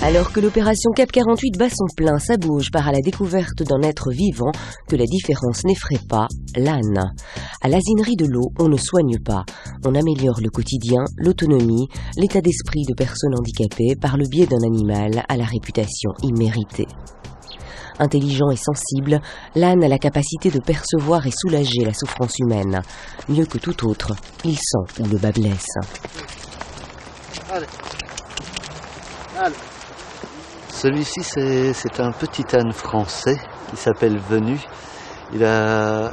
Alors que l'opération Cap 48 bat son plein, ça bouge part à la découverte d'un être vivant que la différence n'effraie pas, l'âne. À l'asinerie de l'eau, on ne soigne pas. On améliore le quotidien, l'autonomie, l'état d'esprit de personnes handicapées par le biais d'un animal à la réputation imméritée. Intelligent et sensible, l'âne a la capacité de percevoir et soulager la souffrance humaine. Mieux que tout autre, il sent où le bas blesse. Allez. Allez. Celui-ci, c'est un petit âne français qui s'appelle Venu. Il a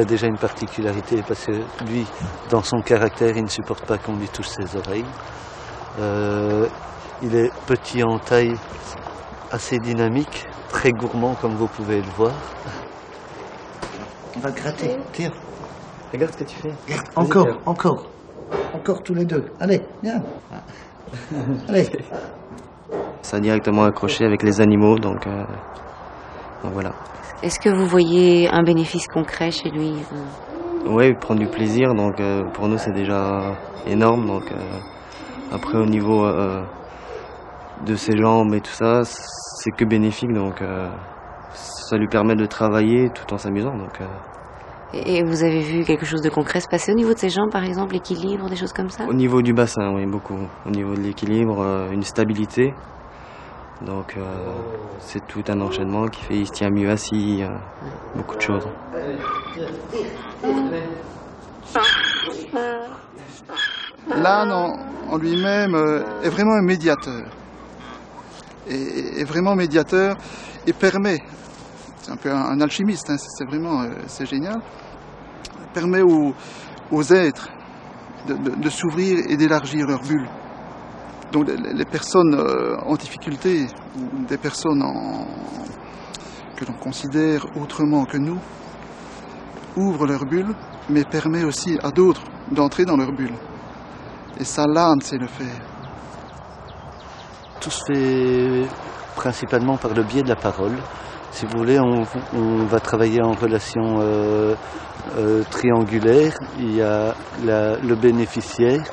déjà une particularité parce que lui, dans son caractère, il ne supporte pas qu'on lui touche ses oreilles. Il est petit en taille, assez dynamique, très gourmand comme vous pouvez le voir. On va le gratter, tiens. Regarde ce que tu fais. Regarde. Encore tous les deux. Allez, viens. Allez. Ça a directement accroché avec les animaux, donc voilà. Est-ce que vous voyez un bénéfice concret chez lui? Oui, il prend du plaisir, donc pour nous c'est déjà énorme. Donc après au niveau de ses jambes et tout ça, c'est que bénéfique, donc ça lui permet de travailler tout en s'amusant. Donc. Et vous avez vu quelque chose de concret se passer au niveau de ses jambes, par exemple, l'équilibre, des choses comme ça? Au niveau du bassin, oui, beaucoup. Au niveau de l'équilibre, une stabilité. Donc c'est tout un enchaînement qui fait il se tient mieux assis, beaucoup de choses. L'âne en lui-même est vraiment un médiateur. Et vraiment médiateur et permet, c'est un peu un alchimiste, hein, c'est vraiment c'est génial, permet aux êtres de s'ouvrir et d'élargir leur bulle. Donc les personnes en difficulté, ou des personnes que l'on considère autrement que nous, ouvrent leur bulle, mais permet aussi à d'autres d'entrer dans leur bulle. Et ça, l'âne sait le faire. Tout se fait principalement par le biais de la parole. Si vous voulez, on va travailler en relation triangulaire. Il y a le bénéficiaire,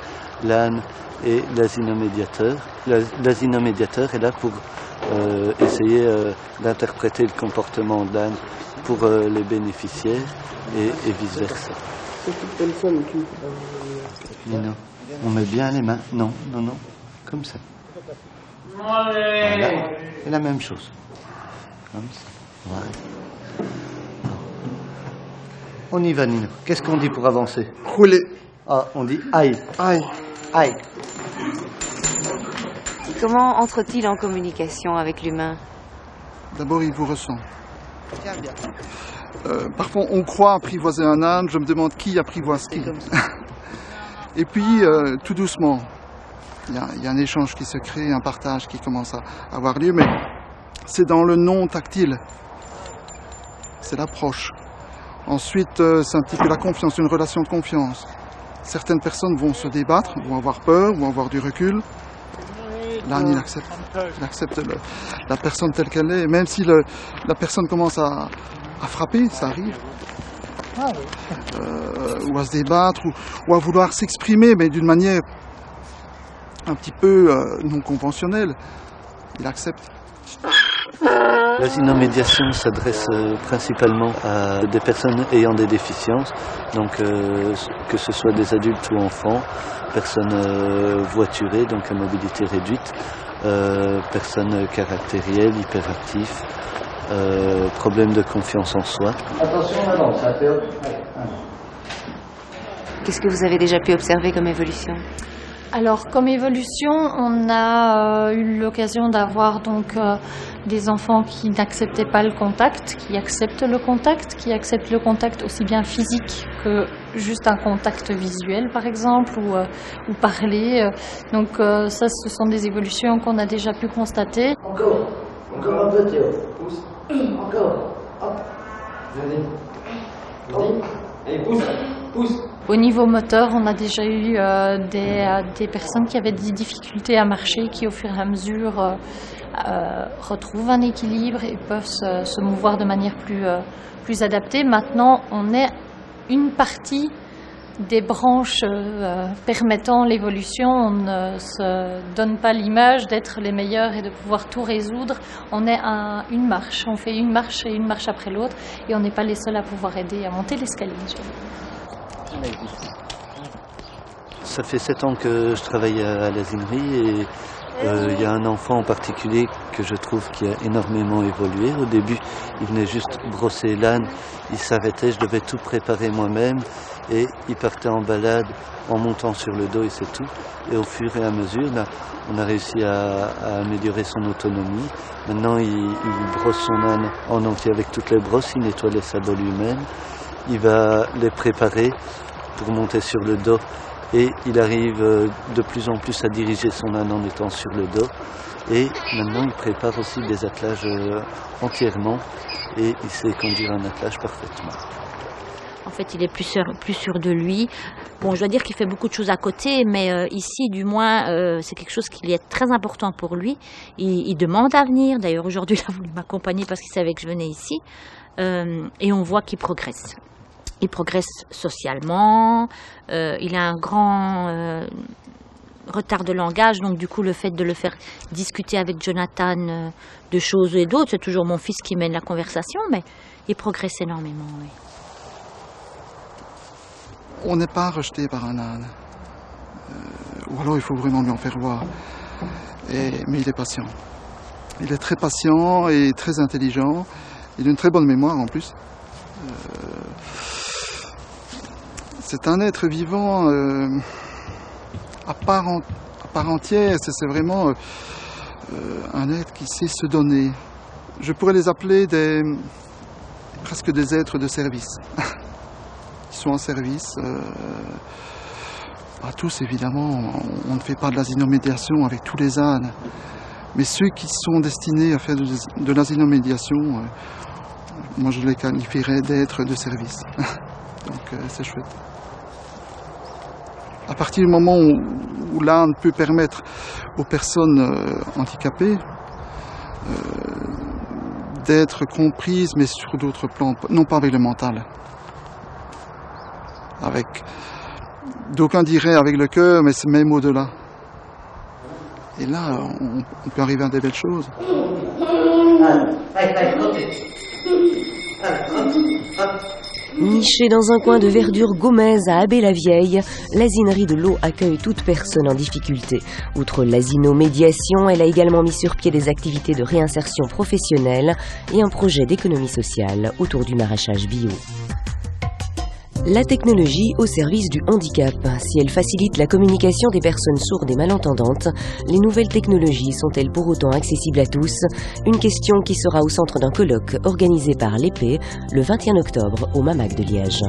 l'âne et l'asinomédiateur. L'asinomédiateur est là pour essayer d'interpréter le comportement de l'âne pour les bénéficiaires et vice-versa. Non, on met bien les mains. Non, comme ça. Voilà. Et la même chose. Comme ça. Voilà. On y va, Nino. Qu'est-ce qu'on dit pour avancer? Rouler. Ah, on dit aïe. Aïe. Aïe. Comment entre-t-il en communication avec l'humain? D'abord, il vous ressent. Parfois, on croit apprivoiser un âne. Je me demande qui apprivoise qui. Et puis, tout doucement, il y a un échange qui se crée, un partage qui commence à avoir lieu, mais c'est dans le non tactile. C'est l'approche. Ensuite, c'est un petit peu la confiance, une relation de confiance. Certaines personnes vont se débattre, vont avoir peur, vont avoir du recul. L'âne, il accepte la personne telle qu'elle est, même si la personne commence à frapper, ça arrive. Ou à se débattre, ou à vouloir s'exprimer, mais d'une manière un petit peu non conventionnelle. Il accepte. L'asinomédiation s'adresse principalement à des personnes ayant des déficiences, donc que ce soit des adultes ou enfants, personnes voiturées, donc à mobilité réduite, personnes caractérielles, hyperactifs, problèmes de confiance en soi. Attention, on avance, ça fait... Qu'est-ce que vous avez déjà pu observer comme évolution? Alors, comme évolution, on a eu l'occasion d'avoir donc des enfants qui n'acceptaient pas le contact, qui acceptent le contact aussi bien physique que juste un contact visuel, par exemple, ou parler. Donc, ça, ce sont des évolutions qu'on a déjà pu constater. Encore un peu, Théo. Pousse. Encore. Hop. Venez. Allez, pousse. Au niveau moteur, on a déjà eu des personnes qui avaient des difficultés à marcher, qui au fur et à mesure retrouvent un équilibre et peuvent se mouvoir de manière plus adaptée. Maintenant, on est une partie des branches permettant l'évolution. On ne se donne pas l'image d'être les meilleurs et de pouvoir tout résoudre. On est à une marche, on fait une marche et une marche après l'autre et on n'est pas les seuls à pouvoir aider à monter l'escalier. Ça fait 7 ans que je travaille à l'asinerie et il y a un enfant en particulier que je trouve qui a énormément évolué. Au début, il venait juste brosser l'âne, il s'arrêtait, je devais tout préparer moi-même et il partait en balade en montant sur le dos et c'est tout. Et au fur et à mesure, là, on a réussi à améliorer son autonomie. Maintenant, il brosse son âne en entier avec toutes les brosses, il nettoie les sabots lui-même, il va les préparer pour monter sur le dos. Et il arrive de plus en plus à diriger son âne en étant sur le dos. Et maintenant, il prépare aussi des attelages entièrement. Et il sait conduire un attelage parfaitement. En fait, il est plus sûr de lui. Bon, je dois dire qu'il fait beaucoup de choses à côté, mais ici, du moins, c'est quelque chose qui est très important pour lui. Il demande à venir. D'ailleurs, aujourd'hui, il a voulu m'accompagner parce qu'il savait que je venais ici. Et on voit qu'il progresse. Il progresse socialement, il a un grand retard de langage, donc du coup le fait de le faire discuter avec Jonathan de choses et d'autres, c'est toujours mon fils qui mène la conversation, mais il progresse énormément. Oui. On n'est pas rejeté par un âne, ou alors il faut vraiment lui en faire voir, mais il est patient. Il est très patient et très intelligent, il a une très bonne mémoire en plus. C'est un être vivant à part entière, c'est vraiment un être qui sait se donner. Je pourrais les appeler presque des êtres de service. Ils sont en service à tous évidemment, on ne fait pas de l'asinomédiation avec tous les ânes, mais ceux qui sont destinés à faire de l'asinomédiation, moi je les qualifierais d'êtres de service. Donc c'est chouette. À partir du moment où l'âne peut permettre aux personnes handicapées d'être comprises, mais sur d'autres plans, non pas avec le mental, d'aucuns diraient avec le cœur, mais c'est même au-delà. Et là, on peut arriver à des belles choses. Nichée dans un coin de verdure gaumaise à Abbé-la-Vieille, l'asinerie de l'eau accueille toute personne en difficulté. Outre l'asinomédiation, elle a également mis sur pied des activités de réinsertion professionnelle et un projet d'économie sociale autour du maraîchage bio. La technologie au service du handicap. Si elle facilite la communication des personnes sourdes et malentendantes, les nouvelles technologies sont-elles pour autant accessibles à tous? Une question qui sera au centre d'un colloque organisé par l'EPE le 21 octobre au MAMAC de Liège.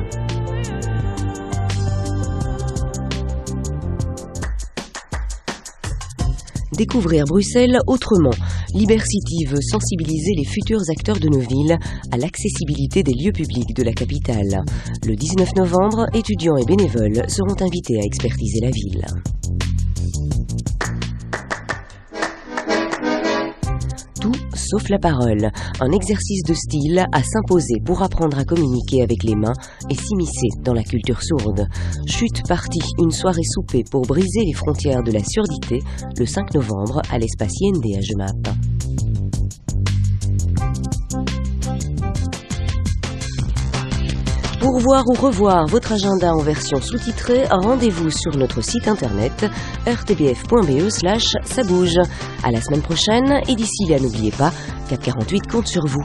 Découvrir Bruxelles autrement. Libercity veut sensibiliser les futurs acteurs de nos villes à l'accessibilité des lieux publics de la capitale. Le 19 novembre, étudiants et bénévoles seront invités à expertiser la ville. Tout sauf la parole, un exercice de style à s'imposer pour apprendre à communiquer avec les mains et s'immiscer dans la culture sourde. Chute partie, une soirée soupée pour briser les frontières de la surdité, le 5 novembre à l'espace IND à Jemappes. Pour voir ou revoir votre agenda en version sous-titrée, rendez-vous sur notre site internet rtbf.be/ça bouge. À la semaine prochaine et d'ici là, n'oubliez pas, 448 compte sur vous.